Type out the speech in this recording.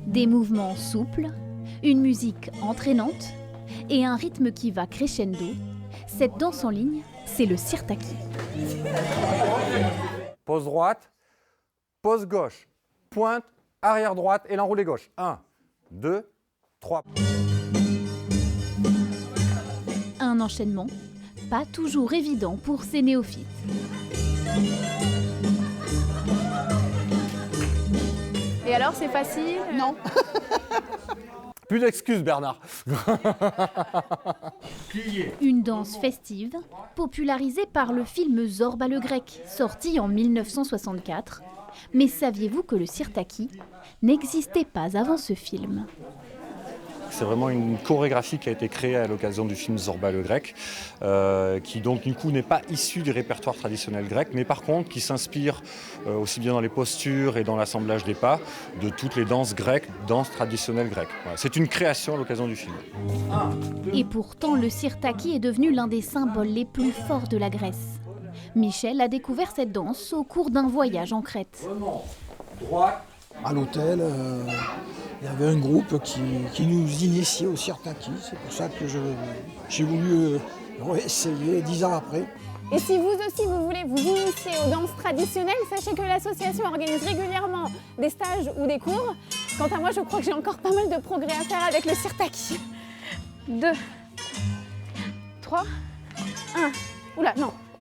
Des mouvements souples, une musique entraînante et un rythme qui va crescendo. Cette danse en ligne, c'est le sirtaki. Pose droite, pose gauche, pointe, arrière droite et l'enroulé gauche. 1, 2, 3. Un enchaînement pas toujours évident pour ces néophytes. Et alors, c'est facile? Non. Plus d'excuses, Bernard. Une danse festive, popularisée par le film Zorba le Grec, sorti en 1964. Mais saviez-vous que le sirtaki n'existait pas avant ce film ? C'est vraiment une chorégraphie qui a été créée à l'occasion du film Zorba le Grec, qui donc du coup n'est pas issue du répertoire traditionnel grec, mais par contre qui s'inspire aussi bien dans les postures et dans l'assemblage des pas de toutes les danses grecques, danses traditionnelles grecques. Voilà. C'est une création à l'occasion du film. Et pourtant, le sirtaki est devenu l'un des symboles les plus forts de la Grèce. Michel a découvert cette danse au cours d'un voyage en Crète. Droite. À l'hôtel, il y avait un groupe qui nous initiait au sirtaki. C'est pour ça que j'ai voulu essayer 10 ans après. Et si vous aussi vous voulez vous initier aux danses traditionnelles, sachez que l'association organise régulièrement des stages ou des cours. Quant à moi, je crois que j'ai encore pas mal de progrès à faire avec le sirtaki. 2, 3, 1. Oula, non.